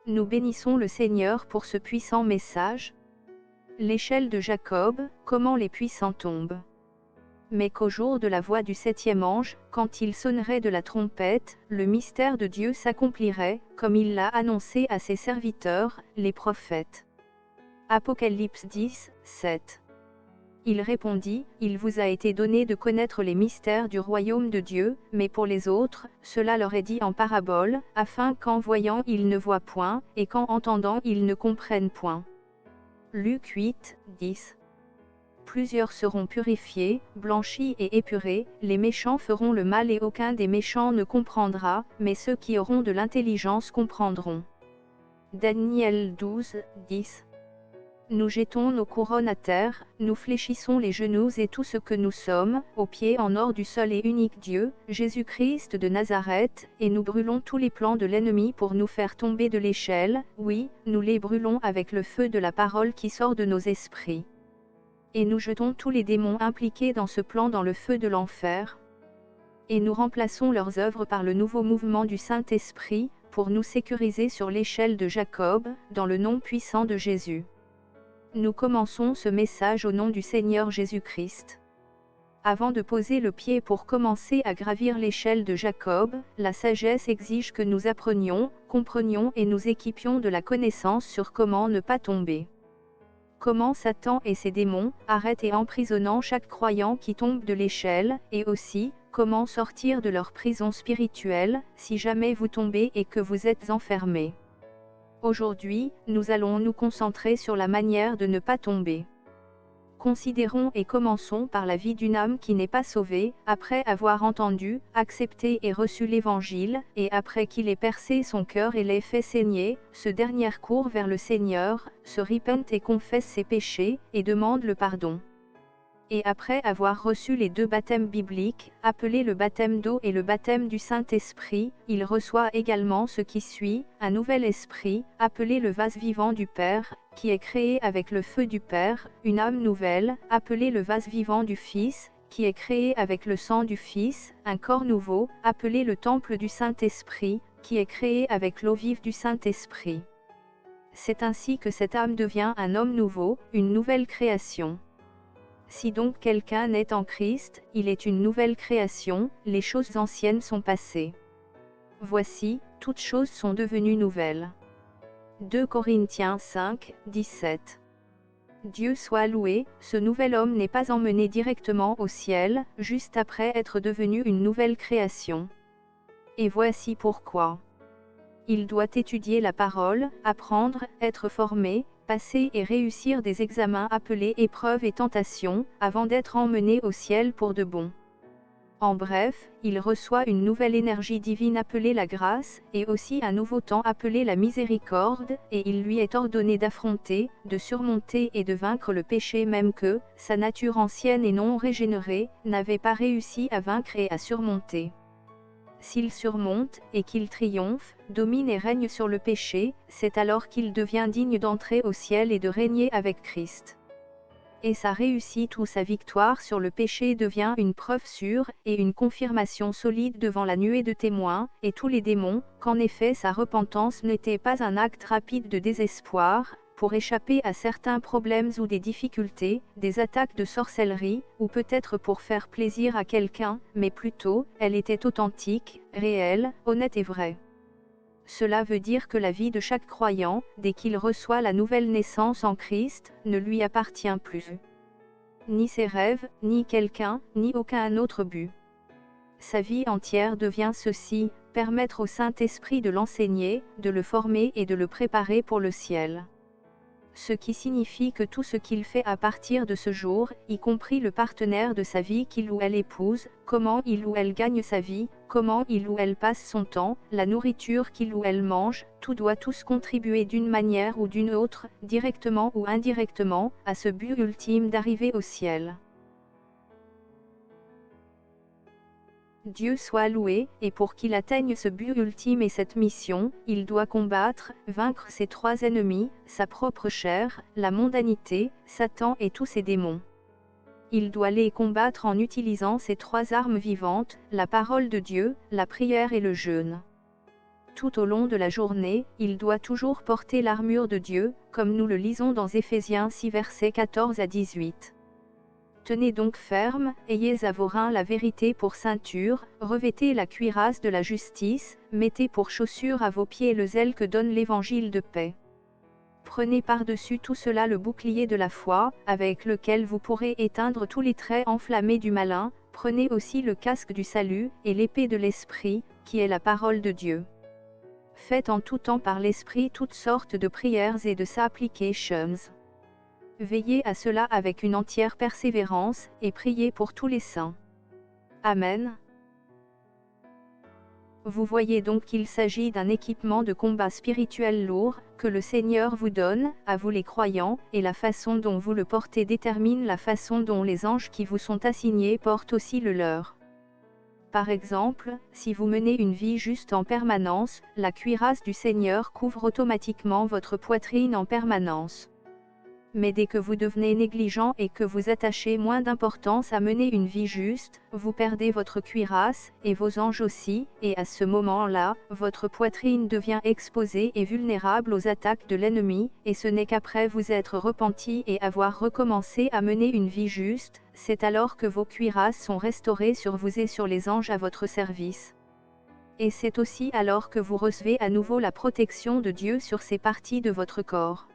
Nous bénissons le Seigneur pour ce puissant message. L'échelle de Jacob, comment les puissants tombent. Mais qu'au jour de la voix du septième ange, quand il sonnerait de la trompette, le mystère de Dieu s'accomplirait, comme il l'a annoncé à ses serviteurs, les prophètes. Apocalypse 10, 7. Il répondit, il vous a été donné de connaître les mystères du royaume de Dieu, mais pour les autres, cela leur est dit en parabole, afin qu'en voyant ils ne voient point, et qu'en entendant ils ne comprennent point. Luc 8, 10. Plusieurs seront purifiés, blanchis et épurés, les méchants feront le mal et aucun des méchants ne comprendra, mais ceux qui auront de l'intelligence comprendront. Daniel 12, 10. Nous jetons nos couronnes à terre, nous fléchissons les genoux et tout ce que nous sommes, aux pieds en or du seul et unique Dieu, Jésus-Christ de Nazareth, et nous brûlons tous les plans de l'ennemi pour nous faire tomber de l'échelle, oui, nous les brûlons avec le feu de la parole qui sort de nos esprits. Et nous jetons tous les démons impliqués dans ce plan dans le feu de l'enfer. Et nous remplaçons leurs œuvres par le nouveau mouvement du Saint-Esprit, pour nous sécuriser sur l'échelle de Jacob, dans le nom puissant de Jésus. Nous commençons ce message au nom du Seigneur Jésus-Christ. Avant de poser le pied pour commencer à gravir l'échelle de Jacob, la sagesse exige que nous apprenions, comprenions et nous équipions de la connaissance sur comment ne pas tomber. Comment Satan et ses démons arrêtent et emprisonnant chaque croyant qui tombe de l'échelle, et aussi, comment sortir de leur prison spirituelle, si jamais vous tombez et que vous êtes enfermés. Aujourd'hui, nous allons nous concentrer sur la manière de ne pas tomber. Considérons et commençons par la vie d'une âme qui n'est pas sauvée, après avoir entendu, accepté et reçu l'Évangile, et après qu'il ait percé son cœur et l'ait fait saigner, ce dernier court vers le Seigneur, se repent et confesse ses péchés, et demande le pardon. Et après avoir reçu les deux baptêmes bibliques, appelés le baptême d'eau et le baptême du Saint-Esprit, il reçoit également ce qui suit, un nouvel esprit, appelé le vase vivant du Père, qui est créé avec le feu du Père, une âme nouvelle, appelée le vase vivant du Fils, qui est créé avec le sang du Fils, un corps nouveau, appelé le temple du Saint-Esprit, qui est créé avec l'eau vive du Saint-Esprit. C'est ainsi que cette âme devient un homme nouveau, une nouvelle création. Si donc quelqu'un naît en Christ, il est une nouvelle création, les choses anciennes sont passées. Voici, toutes choses sont devenues nouvelles. 2 Corinthiens 5, 17. Dieu soit loué, ce nouvel homme n'est pas emmené directement au ciel, juste après être devenu une nouvelle création. Et voici pourquoi. Il doit étudier la parole, apprendre, être formé, passer et réussir des examens appelés épreuves et tentations, avant d'être emmené au ciel pour de bon. En bref, il reçoit une nouvelle énergie divine appelée la grâce, et aussi un nouveau temps appelé la miséricorde, et il lui est ordonné d'affronter, de surmonter et de vaincre le péché même que, sa nature ancienne et non régénérée, n'avait pas réussi à vaincre et à surmonter. S'il surmonte, et qu'il triomphe, domine et règne sur le péché, c'est alors qu'il devient digne d'entrer au ciel et de régner avec Christ. Et sa réussite ou sa victoire sur le péché devient une preuve sûre, et une confirmation solide devant la nuée de témoins, et tous les démons, qu'en effet sa repentance n'était pas un acte rapide de désespoir, pour échapper à certains problèmes ou des difficultés, des attaques de sorcellerie, ou peut-être pour faire plaisir à quelqu'un, mais plutôt, elle était authentique, réelle, honnête et vraie. Cela veut dire que la vie de chaque croyant, dès qu'il reçoit la nouvelle naissance en Christ, ne lui appartient plus. Ni ses rêves, ni quelqu'un, ni aucun autre but. Sa vie entière devient ceci, permettre au Saint-Esprit de l'enseigner, de le former et de le préparer pour le ciel. Ce qui signifie que tout ce qu'il fait à partir de ce jour, y compris le partenaire de sa vie qu'il ou elle épouse, comment il ou elle gagne sa vie, comment il ou elle passe son temps, la nourriture qu'il ou elle mange, tout doit tous contribuer d'une manière ou d'une autre, directement ou indirectement, à ce but ultime d'arriver au ciel. Dieu soit loué, et pour qu'il atteigne ce but ultime et cette mission, il doit combattre, vaincre ses trois ennemis, sa propre chair, la mondanité, Satan et tous ses démons. Il doit les combattre en utilisant ces trois armes vivantes, la parole de Dieu, la prière et le jeûne. Tout au long de la journée, il doit toujours porter l'armure de Dieu, comme nous le lisons dans Éphésiens 6 versets 14 à 18. Tenez donc ferme, ayez à vos reins la vérité pour ceinture, revêtez la cuirasse de la justice, mettez pour chaussure à vos pieds le zèle que donne l'évangile de paix. Prenez par-dessus tout cela le bouclier de la foi, avec lequel vous pourrez éteindre tous les traits enflammés du malin, prenez aussi le casque du salut, et l'épée de l'Esprit, qui est la parole de Dieu. Faites en tout temps par l'Esprit toutes sortes de prières et de supplications. Veillez à cela avec une entière persévérance, et priez pour tous les saints. Amen. Vous voyez donc qu'il s'agit d'un équipement de combat spirituel lourd, que le Seigneur vous donne, à vous les croyants, et la façon dont vous le portez détermine la façon dont les anges qui vous sont assignés portent aussi le leur. Par exemple, si vous menez une vie juste en permanence, la cuirasse du Seigneur couvre automatiquement votre poitrine en permanence. Mais dès que vous devenez négligent et que vous attachez moins d'importance à mener une vie juste, vous perdez votre cuirasse, et vos anges aussi, et à ce moment-là, votre poitrine devient exposée et vulnérable aux attaques de l'ennemi, et ce n'est qu'après vous être repenti et avoir recommencé à mener une vie juste, c'est alors que vos cuirasses sont restaurées sur vous et sur les anges à votre service. Et c'est aussi alors que vous recevez à nouveau la protection de Dieu sur ces parties de votre corps.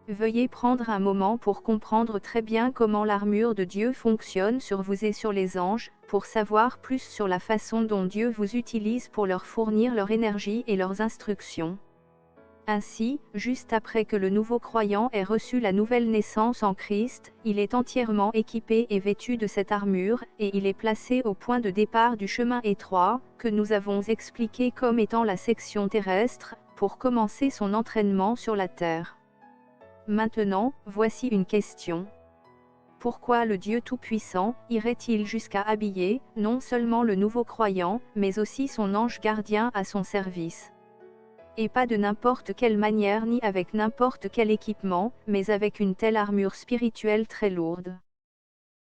Veuillez prendre un moment pour comprendre très bien comment l'armure de Dieu fonctionne sur vous et sur les anges, pour savoir plus sur la façon dont Dieu vous utilise pour leur fournir leur énergie et leurs instructions. Ainsi, juste après que le nouveau croyant ait reçu la nouvelle naissance en Christ, il est entièrement équipé et vêtu de cette armure, et il est placé au point de départ du chemin étroit, que nous avons expliqué comme étant la section terrestre, pour commencer son entraînement sur la terre. Maintenant, voici une question. Pourquoi le Dieu Tout-Puissant irait-il jusqu'à habiller, non seulement le nouveau croyant, mais aussi son ange gardien à son service? Et pas de n'importe quelle manière ni avec n'importe quel équipement, mais avec une telle armure spirituelle très lourde.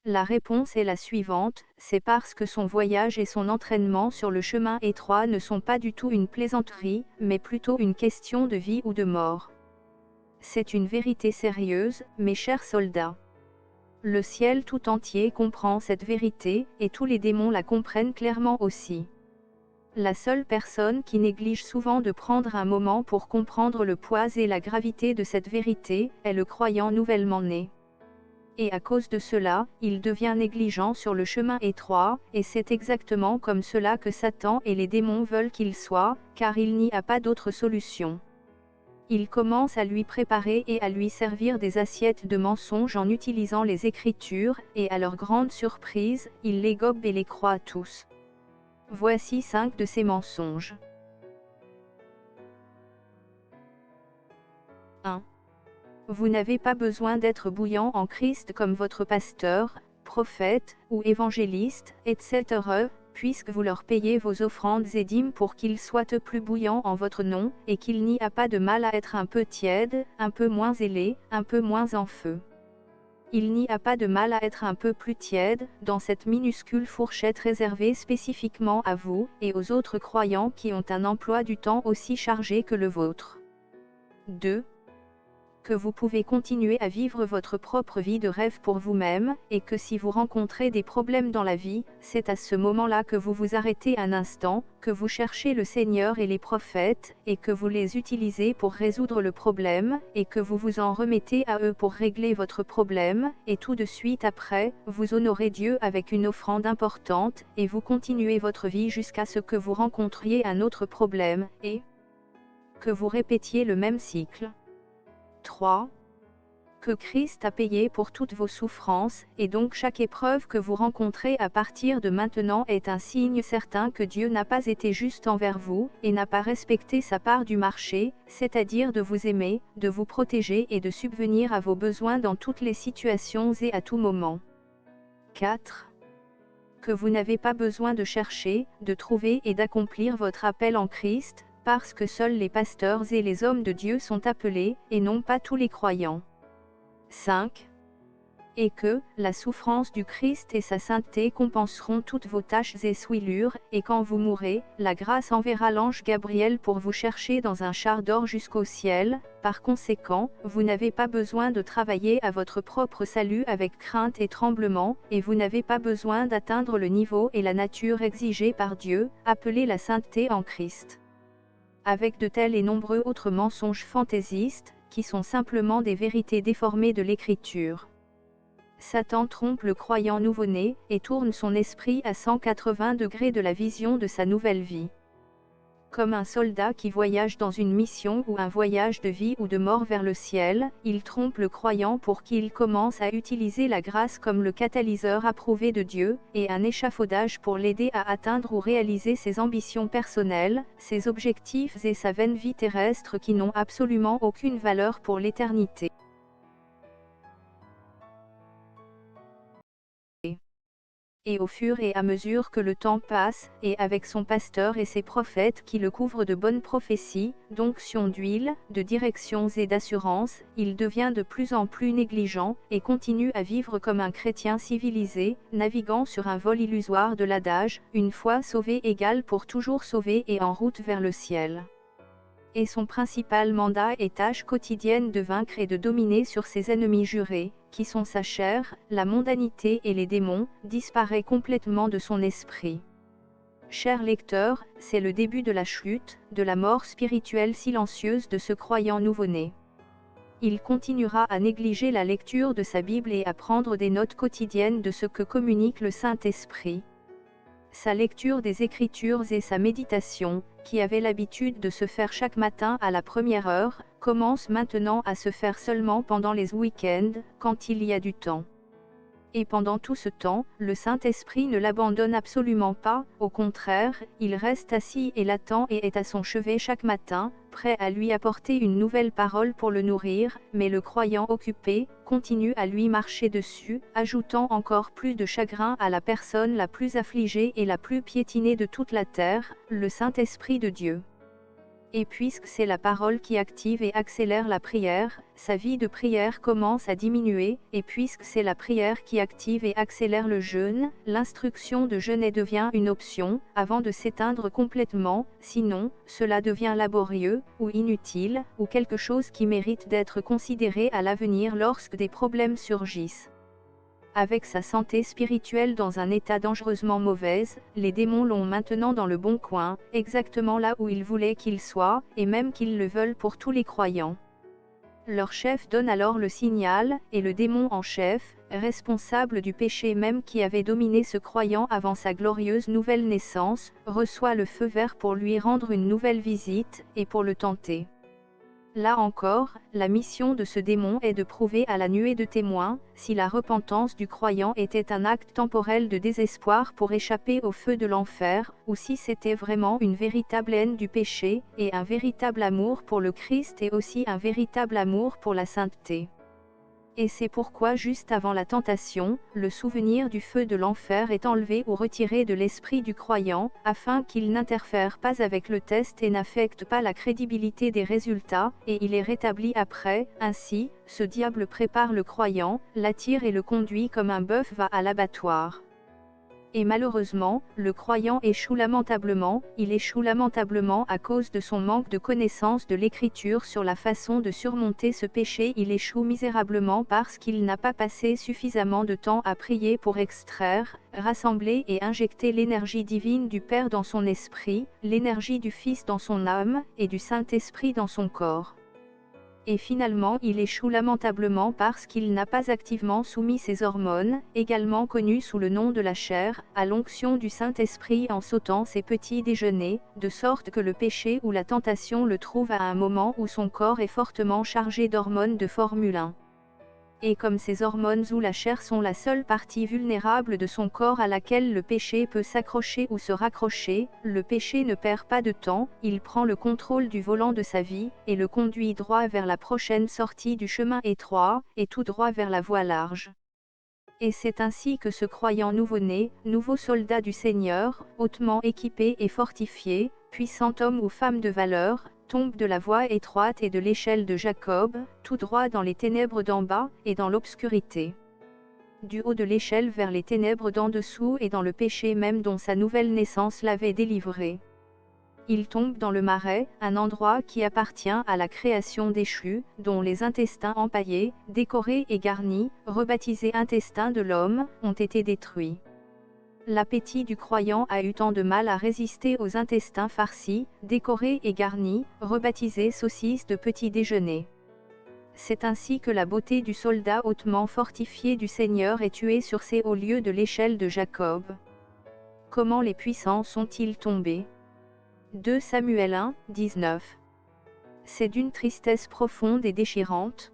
La réponse est la suivante, c'est parce que son voyage et son entraînement sur le chemin étroit ne sont pas du tout une plaisanterie, mais plutôt une question de vie ou de mort. C'est une vérité sérieuse, mes chers soldats. Le ciel tout entier comprend cette vérité, et tous les démons la comprennent clairement aussi. La seule personne qui néglige souvent de prendre un moment pour comprendre le poids et la gravité de cette vérité, est le croyant nouvellement né. Et à cause de cela, il devient négligent sur le chemin étroit, et c'est exactement comme cela que Satan et les démons veulent qu'il soit, car il n'y a pas d'autre solution. Il commence à lui préparer et à lui servir des assiettes de mensonges en utilisant les Écritures, et à leur grande surprise, il les gobe et les croit tous. Voici 5 de ces mensonges. 1. Vous n'avez pas besoin d'être bouillant en Christ comme votre pasteur, prophète, ou évangéliste, etc., puisque vous leur payez vos offrandes et dîmes pour qu'ils soient plus bouillants en votre nom, et qu'il n'y a pas de mal à être un peu tiède, un peu moins zélé, un peu moins en feu. Il n'y a pas de mal à être un peu plus tiède, dans cette minuscule fourchette réservée spécifiquement à vous, et aux autres croyants qui ont un emploi du temps aussi chargé que le vôtre. 2. Que vous pouvez continuer à vivre votre propre vie de rêve pour vous-même, et que si vous rencontrez des problèmes dans la vie, c'est à ce moment-là que vous vous arrêtez un instant, que vous cherchez le Seigneur et les prophètes, et que vous les utilisez pour résoudre le problème, et que vous vous en remettez à eux pour régler votre problème, et tout de suite après, vous honorez Dieu avec une offrande importante, et vous continuez votre vie jusqu'à ce que vous rencontriez un autre problème, et que vous répétiez le même cycle. 3. Que Christ a payé pour toutes vos souffrances, et donc chaque épreuve que vous rencontrez à partir de maintenant est un signe certain que Dieu n'a pas été juste envers vous, et n'a pas respecté sa part du marché, c'est-à-dire de vous aimer, de vous protéger et de subvenir à vos besoins dans toutes les situations et à tout moment. 4. Que vous n'avez pas besoin de chercher, de trouver et d'accomplir votre appel en Christ, parce que seuls les pasteurs et les hommes de Dieu sont appelés, et non pas tous les croyants. 5. et que la souffrance du Christ et sa sainteté compenseront toutes vos tâches et souillures, et quand vous mourrez, la grâce enverra l'ange Gabriel pour vous chercher dans un char d'or jusqu'au ciel. Par conséquent, vous n'avez pas besoin de travailler à votre propre salut avec crainte et tremblement, et vous n'avez pas besoin d'atteindre le niveau et la nature exigés par Dieu, appelée la sainteté en Christ. Avec de tels et nombreux autres mensonges fantaisistes, qui sont simplement des vérités déformées de l'Écriture. Satan trompe le croyant nouveau-né, et tourne son esprit à 180 degrés de la vision de sa nouvelle vie. Comme un soldat qui voyage dans une mission ou un voyage de vie ou de mort vers le ciel, il trompe le croyant pour qu'il commence à utiliser la grâce comme le catalyseur approuvé de Dieu, et un échafaudage pour l'aider à atteindre ou réaliser ses ambitions personnelles, ses objectifs et sa vaine vie terrestre qui n'ont absolument aucune valeur pour l'éternité. Et au fur et à mesure que le temps passe, et avec son pasteur et ses prophètes qui le couvrent de bonnes prophéties, d'onction d'huile, de directions et d'assurances, il devient de plus en plus négligent, et continue à vivre comme un chrétien civilisé, naviguant sur un vol illusoire de l'adage, une fois sauvé égale pour toujours sauvé et en route vers le ciel. Et son principal mandat et tâche quotidienne de vaincre et de dominer sur ses ennemis jurés, qui sont sa chair, la mondanité et les démons, disparaît complètement de son esprit. Cher lecteur, c'est le début de la chute, de la mort spirituelle silencieuse de ce croyant nouveau-né. Il continuera à négliger la lecture de sa Bible et à prendre des notes quotidiennes de ce que communique le Saint-Esprit. Sa lecture des Écritures et sa méditation, qui avait l'habitude de se faire chaque matin à la première heure, commence maintenant à se faire seulement pendant les week-ends, quand il y a du temps. Et pendant tout ce temps, le Saint-Esprit ne l'abandonne absolument pas, au contraire, il reste assis et l'attend et est à son chevet chaque matin, prêt à lui apporter une nouvelle parole pour le nourrir, mais le croyant occupé, continue à lui marcher dessus, ajoutant encore plus de chagrin à la personne la plus affligée et la plus piétinée de toute la terre, le Saint-Esprit de Dieu. Et puisque c'est la parole qui active et accélère la prière, sa vie de prière commence à diminuer, et puisque c'est la prière qui active et accélère le jeûne, l'instruction de jeûner devient une option, avant de s'éteindre complètement, sinon, cela devient laborieux, ou inutile, ou quelque chose qui mérite d'être considéré à l'avenir lorsque des problèmes surgissent. Avec sa santé spirituelle dans un état dangereusement mauvaise, les démons l'ont maintenant dans le bon coin, exactement là où ils voulaient qu'il soit, et même qu'ils le veulent pour tous les croyants. Leur chef donne alors le signal, et le démon en chef, responsable du péché même qui avait dominé ce croyant avant sa glorieuse nouvelle naissance, reçoit le feu vert pour lui rendre une nouvelle visite, et pour le tenter. Là encore, la mission de ce démon est de prouver à la nuée de témoins, si la repentance du croyant était un acte temporel de désespoir pour échapper au feu de l'enfer, ou si c'était vraiment une véritable haine du péché, et un véritable amour pour le Christ et aussi un véritable amour pour la sainteté. Et c'est pourquoi juste avant la tentation, le souvenir du feu de l'enfer est enlevé ou retiré de l'esprit du croyant, afin qu'il n'interfère pas avec le test et n'affecte pas la crédibilité des résultats, et il est rétabli après. Ainsi, ce diable prépare le croyant, l'attire et le conduit comme un bœuf va à l'abattoir. Et malheureusement, le croyant échoue lamentablement, il échoue lamentablement à cause de son manque de connaissance de l'Écriture sur la façon de surmonter ce péché. Il échoue misérablement parce qu'il n'a pas passé suffisamment de temps à prier pour extraire, rassembler et injecter l'énergie divine du Père dans son esprit, l'énergie du Fils dans son âme, et du Saint-Esprit dans son corps. Et finalement il échoue lamentablement parce qu'il n'a pas activement soumis ses hormones, également connues sous le nom de la chair, à l'onction du Saint-Esprit en sautant ses petits déjeuners, de sorte que le péché ou la tentation le trouve à un moment où son corps est fortement chargé d'hormones de Formule 1. Et comme ces hormones ou la chair sont la seule partie vulnérable de son corps à laquelle le péché peut s'accrocher ou se raccrocher, le péché ne perd pas de temps, il prend le contrôle du volant de sa vie, et le conduit droit vers la prochaine sortie du chemin étroit, et tout droit vers la voie large. Et c'est ainsi que ce croyant nouveau-né, nouveau soldat du Seigneur, hautement équipé et fortifié, puissant homme ou femme de valeur, tombe de la voie étroite et de l'échelle de Jacob, tout droit dans les ténèbres d'en bas, et dans l'obscurité. du haut de l'échelle vers les ténèbres d'en dessous et dans le péché même dont sa nouvelle naissance l'avait délivré. Il tombe dans le marais, un endroit qui appartient à la création déchue, dont les intestins empaillés, décorés et garnis, rebaptisés intestins de l'homme, ont été détruits. L'appétit du croyant a eu tant de mal à résister aux intestins farcis, décorés et garnis, rebaptisés saucisses de petit déjeuner. C'est ainsi que la beauté du soldat hautement fortifié du Seigneur est tuée sur ces hauts lieux de l'échelle de Jacob. Comment les puissants sont-ils tombés? 2 Samuel 1, 19. C'est d'une tristesse profonde et déchirante.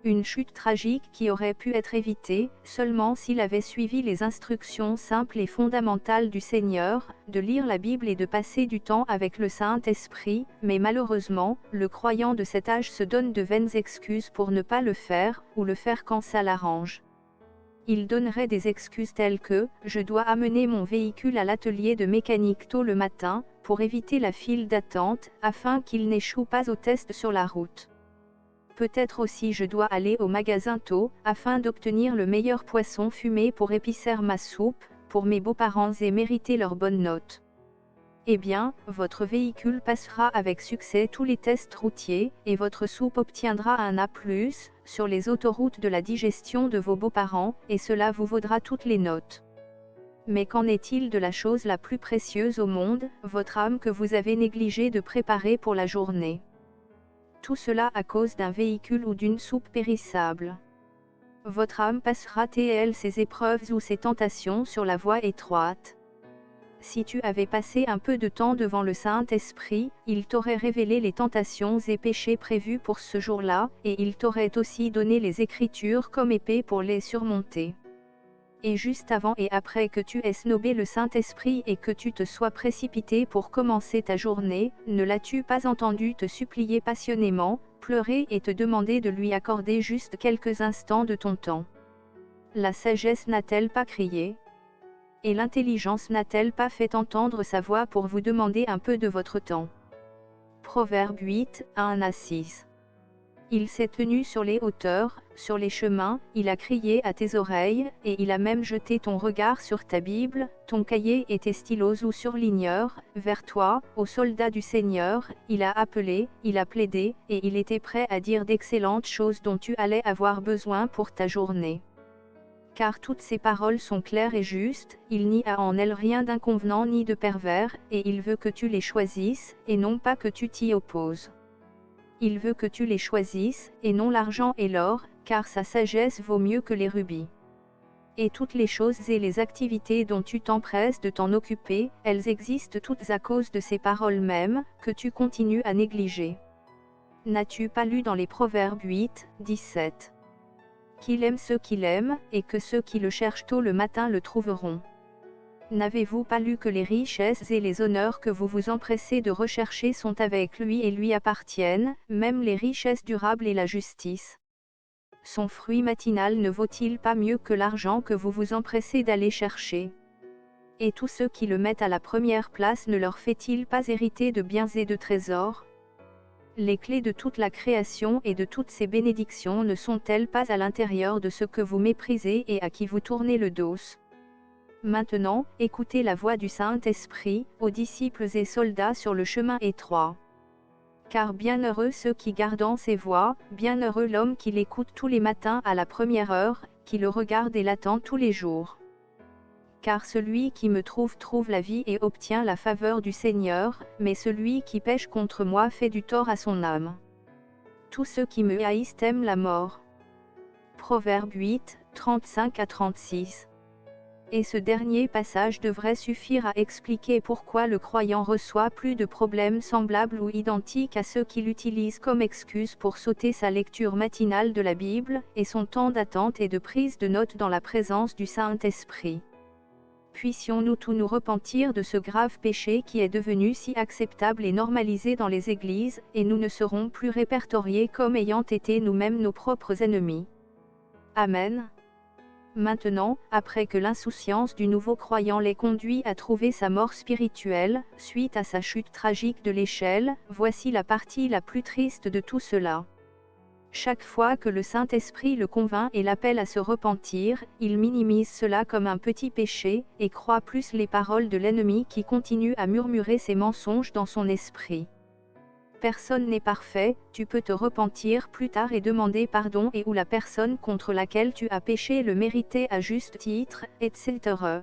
Une chute tragique qui aurait pu être évitée, seulement s'il avait suivi les instructions simples et fondamentales du Seigneur, de lire la Bible et de passer du temps avec le Saint-Esprit, mais malheureusement, le croyant de cet âge se donne de vaines excuses pour ne pas le faire, ou le faire quand ça l'arrange. Il donnerait des excuses telles que « je dois amener mon véhicule à l'atelier de mécanique tôt le matin, pour éviter la file d'attente, afin qu'il n'échoue pas au test sur la route. Peut-être aussi je dois aller au magasin tôt, afin d'obtenir le meilleur poisson fumé pour épicer ma soupe, pour mes beaux-parents et mériter leur bonne note. » Eh bien, votre véhicule passera avec succès tous les tests routiers, et votre soupe obtiendra un A+, sur les autoroutes de la digestion de vos beaux-parents, et cela vous vaudra toutes les notes. Mais qu'en est-il de la chose la plus précieuse au monde, votre âme que vous avez négligé de préparer pour la journée? Tout cela à cause d'un véhicule ou d'une soupe périssable. Votre âme passera-t-elle ses épreuves ou ses tentations sur la voie étroite? Si tu avais passé un peu de temps devant le Saint-Esprit, il t'aurait révélé les tentations et péchés prévus pour ce jour-là, et il t'aurait aussi donné les Écritures comme épée pour les surmonter. Et juste avant et après que tu aies snobé le Saint-Esprit et que tu te sois précipité pour commencer ta journée, ne l'as-tu pas entendu te supplier passionnément, pleurer et te demander de lui accorder juste quelques instants de ton temps? La sagesse n'a-t-elle pas crié? Et l'intelligence n'a-t-elle pas fait entendre sa voix pour vous demander un peu de votre temps? Proverbe 8, 1 à 6. Il s'est tenu sur les hauteurs, sur les chemins, il a crié à tes oreilles, et il a même jeté ton regard sur ta Bible, ton cahier et tes stylos ou surligneurs, vers toi, ô soldat du Seigneur, il a appelé, il a plaidé, et il était prêt à dire d'excellentes choses dont tu allais avoir besoin pour ta journée. Car toutes ces paroles sont claires et justes, il n'y a en elles rien d'inconvenant ni de pervers, et il veut que tu les choisisses, et non pas que tu t'y opposes. Il veut que tu les choisisses, et non l'argent et l'or, car sa sagesse vaut mieux que les rubis. Et toutes les choses et les activités dont tu t'empresses de t'en occuper, elles existent toutes à cause de ces paroles mêmes, que tu continues à négliger. N'as-tu pas lu dans les Proverbes 8, 17 qu'il aime ceux qui l'aiment, et que ceux qui le cherchent tôt le matin le trouveront? N'avez-vous pas lu que les richesses et les honneurs que vous vous empressez de rechercher sont avec lui et lui appartiennent, même les richesses durables et la justice? Son fruit matinal ne vaut-il pas mieux que l'argent que vous vous empressez d'aller chercher? Et tous ceux qui le mettent à la première place ne leur fait-il pas hériter de biens et de trésors? Les clés de toute la création et de toutes ses bénédictions ne sont-elles pas à l'intérieur de ce que vous méprisez et à qui vous tournez le dos? Maintenant, écoutez la voix du Saint-Esprit, aux disciples et soldats sur le chemin étroit. Car bienheureux ceux qui gardent ses voies, bienheureux l'homme qui l'écoute tous les matins à la première heure, qui le regarde et l'attend tous les jours. Car celui qui me trouve la vie et obtient la faveur du Seigneur, mais celui qui pêche contre moi fait du tort à son âme. Tous ceux qui me haïssent aiment la mort. Proverbe 8, 35 à 36. Et ce dernier passage devrait suffire à expliquer pourquoi le croyant reçoit plus de problèmes semblables ou identiques à ceux qui l'utilisent comme excuse pour sauter sa lecture matinale de la Bible, et son temps d'attente et de prise de notes dans la présence du Saint-Esprit. Puissions-nous tous nous repentir de ce grave péché qui est devenu si acceptable et normalisé dans les églises, et nous ne serons plus répertoriés comme ayant été nous-mêmes nos propres ennemis. Amen. Maintenant, après que l'insouciance du nouveau croyant l'ait conduit à trouver sa mort spirituelle, suite à sa chute tragique de l'échelle, voici la partie la plus triste de tout cela. Chaque fois que le Saint-Esprit le convainc et l'appelle à se repentir, il minimise cela comme un petit péché, et croit plus les paroles de l'ennemi qui continue à murmurer ses mensonges dans son esprit. Personne n'est parfait, tu peux te repentir plus tard et demander pardon et ou la personne contre laquelle tu as péché le mériter à juste titre, etc.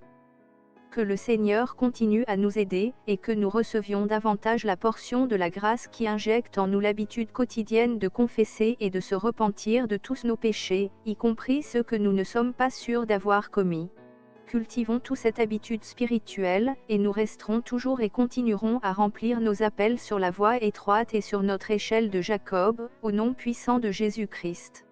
Que le Seigneur continue à nous aider, et que nous recevions davantage la portion de la grâce qui injecte en nous l'habitude quotidienne de confesser et de se repentir de tous nos péchés, y compris ceux que nous ne sommes pas sûrs d'avoir commis. Cultivons tous cette habitude spirituelle, et nous resterons toujours et continuerons à remplir nos appels sur la voie étroite et sur notre échelle de Jacob, au nom puissant de Jésus-Christ.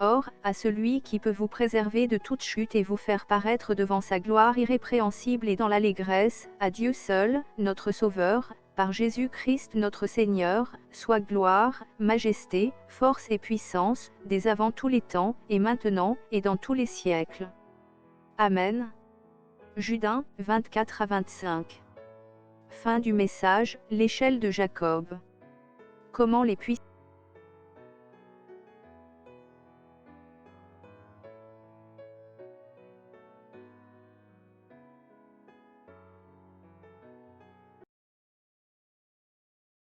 Or, à celui qui peut vous préserver de toute chute et vous faire paraître devant sa gloire irrépréhensible et dans l'allégresse, à Dieu seul, notre Sauveur, par Jésus-Christ notre Seigneur, soit gloire, majesté, force et puissance, dès avant tous les temps, et maintenant, et dans tous les siècles. Amen. Jude 1, 24 à 25. Fin du message, l'échelle de Jacob. Comment les puissants